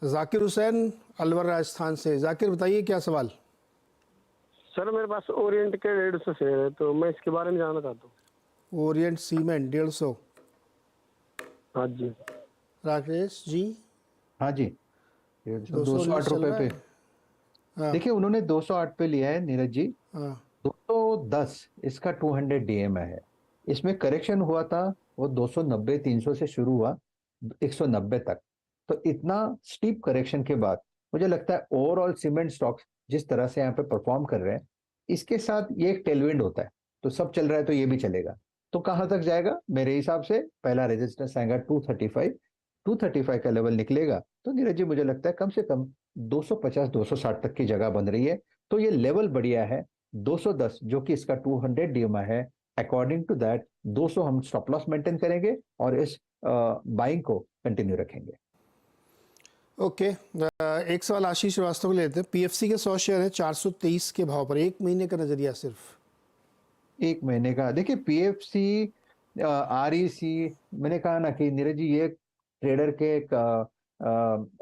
जाकिर हुसैन अलवर राजस्थान से। जाकिर बताइए क्या सवाल। सर मेरे पास ओरिएंट के 150 शेयर है, तो मैं इसके बारे में जानना चाहता हूँ। Orient cement 150। हाँ जी। राकेश जी। हाँ जी, 150 219 208 चल रुपए रहा पे। है। हाँ। देखिए उन्होंने 208 पे लिया है नीरज जी। हाँ। 210 इसका 200 डीएमए है। इसमें करेक्शन हुआ था, वो 290 300 से शुरू हुआ 190 तक। तो इतना स्टीप करेक्शन के बाद मुझे लगता है ओवरऑल सीमेंट स्टॉक्स जिस तरह से यहाँ पे परफॉर्म कर रहे हैं, इसके साथ ये एक टेलविंड होता है। तो सब चल रहा है तो ये भी चलेगा। तो कहां तक जाएगा? मेरे हिसाब से पहला रेजिस्टेंस आएगा 235। 235 का लेवल निकलेगा तो नीरज जी मुझे लगता है कम से कम 250 260 तक की जगह बन रही है। तो ये लेवल बढ़िया है। 210 जो कि इसका 200 डीएमआई है, अकॉर्डिंग टू दैट 200 हम स्टॉप लॉस मेंटेन करेंगे और इस बाइंग को कंटिन्यू रखेंगे। ओके। एक सवाल आशीष श्रीवास्तव को लेते हैं। पीएफसी के 100 शेयर है 423 के भाव पर, एक महीने का नजरिया सिर्फ। एक महीने का देखिए पीएफसी आरईसी, मैंने कहा ना कि नीरज जी ये ट्रेडर के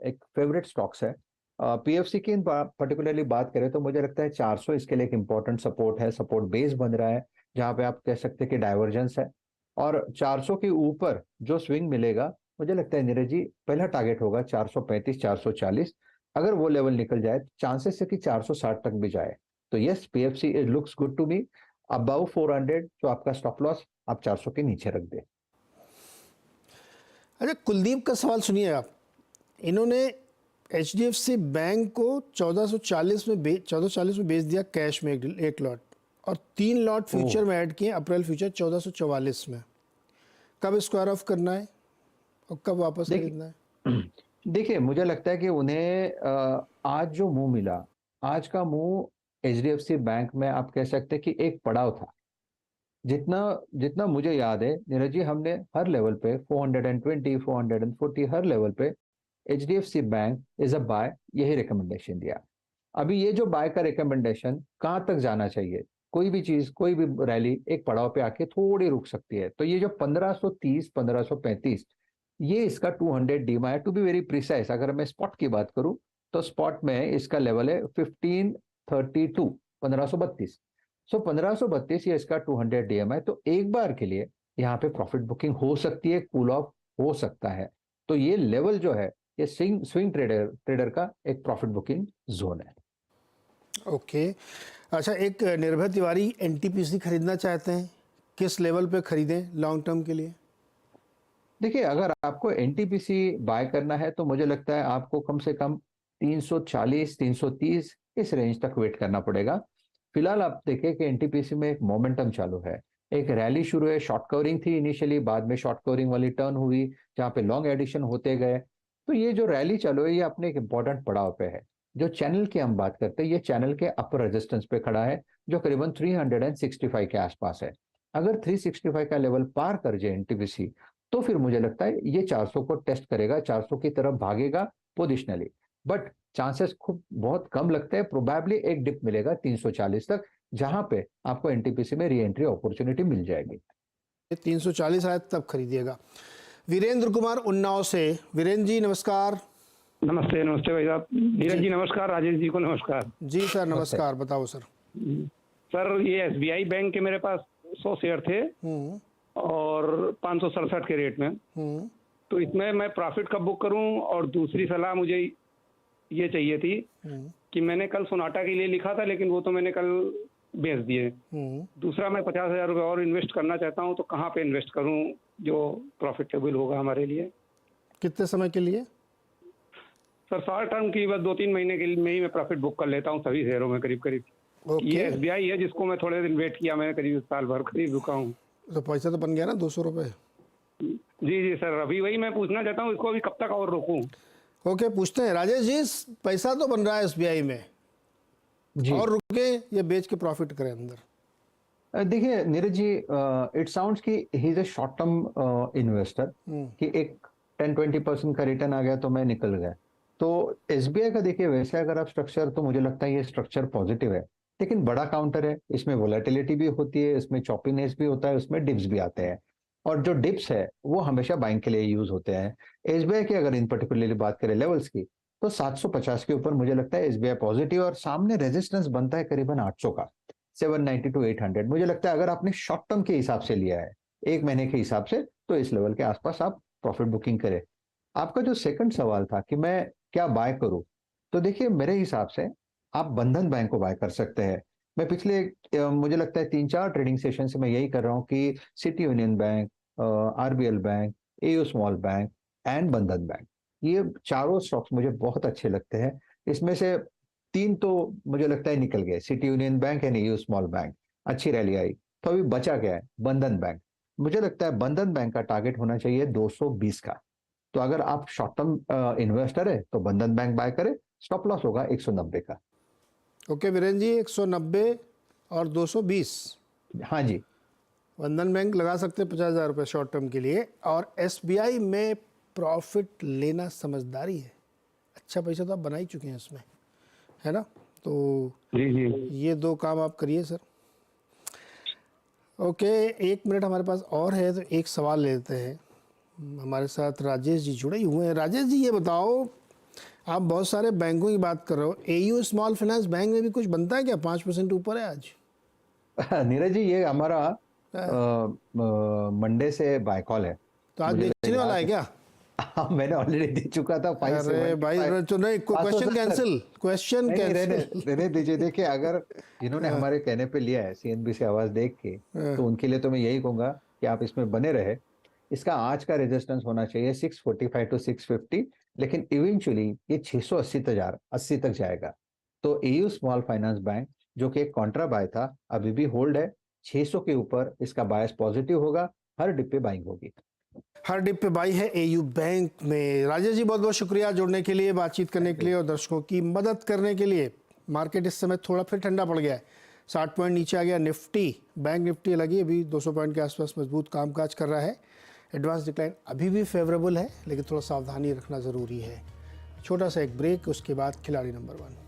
एक फेवरेट स्टॉक्स है। पीएफसी की पर्टिकुलरली बात करें तो मुझे लगता है 400 इसके लिए एक इंपॉर्टेंट सपोर्ट है, सपोर्ट बेस बन रहा है, जहां पे आप कह सकते हैं कि डाइवर्जेंस है। और 400 के ऊपर जो स्विंग मिलेगा, मुझे लगता है नीरज जी पहला टारगेट होगा 435 440। अगर वो लेवल निकल जाए चांसेस है कि 460 तक भी जाए। तो yes, PFC it looks good to me. Above 400 तो आपका स्टॉप लॉस आप 400 के नीचे रख दे। अच्छा, कुलदीप का सवाल सुनिए आप। इन्होंने एचडीएफसी बैंक को 1440 में बेच दिया कैश में एक लॉट, और 3 लॉट फ्यूचर में ऐड किए अप्रैल फ्यूचर 1444 में। कब स्क्वायर ऑफ करना है और कब वापस खरीदना है? देखिए मुझे लगता है कि उन्हें आज जो मुंह मिला, आज का मुंह एचडीएफसी बैंक में आप कह सकते हैं कि एक पड़ाव था। जितना जितना मुझे याद है नीरज जी, हमने हर लेवल पे 420 440 हर लेवल पे HDFC bank is a buy यही रिकमेंडेशन दिया। अभी ये जो बाय का रिकमेंडेशन कहाँ तक जाना चाहिए? कोई भी चीज, कोई भी रैली एक पड़ाव पे आके थोड़ी रुक सकती है। तो ये जो 1530 1535, ये इसका 200 डीमा है। टू बी वेरी प्रिसाइज, अगर मैं स्पॉट की बात करूं तो स्पॉट में इसका लेवल है 1532 1532। सो 1532 ये इसका 200 डीएमआई। तो एक बार के लिए यहाँ पे प्रॉफिट बुकिंग हो सकती है, कूल ऑफ हो सकता है। तो ये लेवल जो है ये स्विंग स्विंग ट्रेडर का एक प्रॉफिट बुकिंग जोन है। ओके। अच्छा, एक निर्भय तिवारी एनटीपीसी खरीदना चाहते हैं, किस लेवल पे खरीदें लॉन्ग टर्म के लिए? देखिए अगर आपको एनटीपीसी बाय करना है तो मुझे लगता है आपको कम से कम 340 330 इस रेंज तक वेट करना पड़ेगा। फिलहाल आप देखें कि एनटीपीसी में एक मोमेंटम चालू है, एक रैली शुरू है। शॉर्ट कवरिंग थी इनिशियली, बाद में शॉर्ट कवरिंग वाली टर्न हुई जहां पे लॉन्ग एडिशन होते गए। तो ये जो रैली चालू है ये अपने एक इंपॉर्टेंट पड़ाव पे है। जो चैनल की हम बात करते हैं, ये चैनल के अपर रेजिस्टेंस पे खड़ा है जो करीबन 365 के आसपास है। अगर 365 का लेवल पार कर जाए एनटीपीसी, तो फिर मुझे लगता है ये 400 को टेस्ट करेगा, 400 की तरफ भागेगा पोजिशनली। बट चांसेस खूब बहुत कम लगते हैं। प्रोबेबली एक डिप मिलेगा 340 तक, जहां पे आपको एनटीपीसी में री एंट्री अपॉर्चुनिटी मिल जाएगी। 340 आए तब खरीदिएगा। वीरेंद्र कुमार उन्नाव से। वीरेंद्र जी नमस्कार। नमस्ते नमस्ते भाई साहब। नीरज जी नमस्कार, राजेश जी को नमस्कार। जी सर नमस्कार, बताओ सर। सर ये एसबीआई बैंक के मेरे पास 100 शेयर थे और 567 के रेट में। तो इसमें मैं प्रॉफिट कब बुक करूं? और दूसरी सलाह मुझे ये चाहिए थी कि मैंने कल सोनाटा के लिए लिखा था, लेकिन वो तो मैंने कल बेच दिए। दूसरा मैं 50,000 रुपये और इन्वेस्ट करना चाहता हूं, तो कहाँ पे इन्वेस्ट करूं जो प्रॉफिटेबल होगा हमारे लिए? कितने समय के लिए? सर शॉर्ट टर्म की, बस 2-3 महीने के लिए में ही मैं प्रॉफिट बुक कर लेता हूँ सभी शेयरों में करीब करीब। ये एसबीआई है जिसको मैं थोड़े दिन वेट किया, मैं करीब साल भर करीब रुका हूँ। तो पैसा तो बन गया ना 200 रुपये? जी जी सर, अभी वही मैं पूछना चाहता हूँ, इसको अभी कब तक और रोकूं? ओके, पूछते हैं राजेश जी। पैसा तो बन रहा है एसबीआई में जी। और रुके या बेच के प्रॉफिट करें अंदर? देखिए नीरज जी, इट साउंड्स कि he is a short term investor, कि एक 10-20% का रिटर्न आ गया तो मैं निकल गया। तो एसबीआई का देखिए वैसे अगर आप स्ट्रक्चर, तो मुझे लगता है ये स्ट्रक्चर पॉजिटिव है। लेकिन बड़ा काउंटर है, इसमें वोलेटिलिटी भी होती है, इसमें चॉपीनेस भी होता है, उसमें डिप्स भी आते हैं। और जो डिप्स है वो हमेशा बाइंग के लिए यूज होते हैं। एसबीआई की अगर इन पर्टिकुलरली बात करें लेवल्स की, तो 750 के ऊपर मुझे लगता है एसबीआई पॉजिटिव, और सामने रेजिस्टेंस बनता है करीबन 800 का, 790 टू 800। मुझे लगता है अगर आपने शॉर्ट टर्म के हिसाब से लिया है, एक महीने के हिसाब से, तो इस लेवल के आसपास आप प्रॉफिट बुकिंग करें। आपका जो सेकंड सवाल था कि मैं क्या बाय करूं, तो देखिए मेरे हिसाब से आप बंधन बैंक को बाय कर सकते हैं। मैं पिछले मुझे लगता है 3-4 ट्रेडिंग सेशन से मैं यही कर रहा हूं कि city union bank, RBL bank, AU small bank and बंधन बैंक, ये चारों स्टॉक्स मुझे बहुत अच्छे लगते हैं। इसमें से 3 तो मुझे लगता है निकल गए, city union bank and AU small bank, अच्छी रैली आई। तो अभी बचा क्या है, बंधन बैंक। मुझे लगता है बंधन बैंक का टारगेट होना चाहिए 220 का। तो अगर आप शॉर्ट टर्म इन्वेस्टर है तो बंधन बैंक बाय करें, स्टॉप लॉस होगा 190 का। ओके वीरेंद्र जी, 190 और 220 हाँ जी। बंधन बैंक लगा सकते हैं 50,000 रुपये शॉर्ट टर्म के लिए, और एसबीआई में प्रॉफिट लेना समझदारी है। अच्छा पैसा तो आप बना ही चुके हैं इसमें, है ना? तो जी जी। ये 2 काम आप करिए सर। ओके, 1 मिनट हमारे पास और है, तो एक सवाल लेते हैं। हमारे साथ राजेश जी जुड़े हुए हैं। राजेश जी, ये बताओ, आप बहुत सारे बैंकों की बात कर रहे हो, एयू स्मॉल फाइनेंस बैंक में भी कुछ बनता है क्या? 5% ऊपर है आज। नीरज जी, ये हमारा मंडे से बाय कॉल है। तो आज मुझे बेचने वाला है याद क्या? हाँ, मैंने ऑलरेडी दे चुका था। अरे भाई, नहीं, क्वेश्चन कैंसिल, क्वेश्चन नहीं, कैंसिल। रहने दीजिए। देखिए, अगर जिन्होंने हमारे कहने पे लिया है सीएनबी से आवाज देख के, तो उनके लिए तो मैं यही कहूंगा कि आप इसमें बने रहे। इसका आज का रेजिस्टेंस होना चाहिए 645 टू 650, लेकिन इवेंचुअली ये 680 तक जाएगा। तो एयू स्मॉल फाइनेंस बैंक, जो कि एक कॉन्ट्रा बाय था, अभी भी होल्ड है। 600 के ऊपर इसका बायस पॉजिटिव होगा, हर डिप पे बाइंग होगी। हर डिप पे बाई है एयू बैंक में। राजेश जी, बहुत बहुत शुक्रिया जुड़ने के लिए, बातचीत करने के लिए और दर्शकों की मदद करने के लिए। मार्केट इस समय थोड़ा फिर ठंडा पड़ गया है, 60 पॉइंट नीचे आ गया निफ्टी। बैंक निफ्टी लगी अभी 200 पॉइंट के आसपास मजबूत कामकाज कर रहा है। एडवांस डिक्लाइन अभी भी फेवरेबल है, लेकिन थोड़ा सावधानी रखना ज़रूरी है। छोटा सा एक ब्रेक, उसके बाद खिलाड़ी नंबर 1।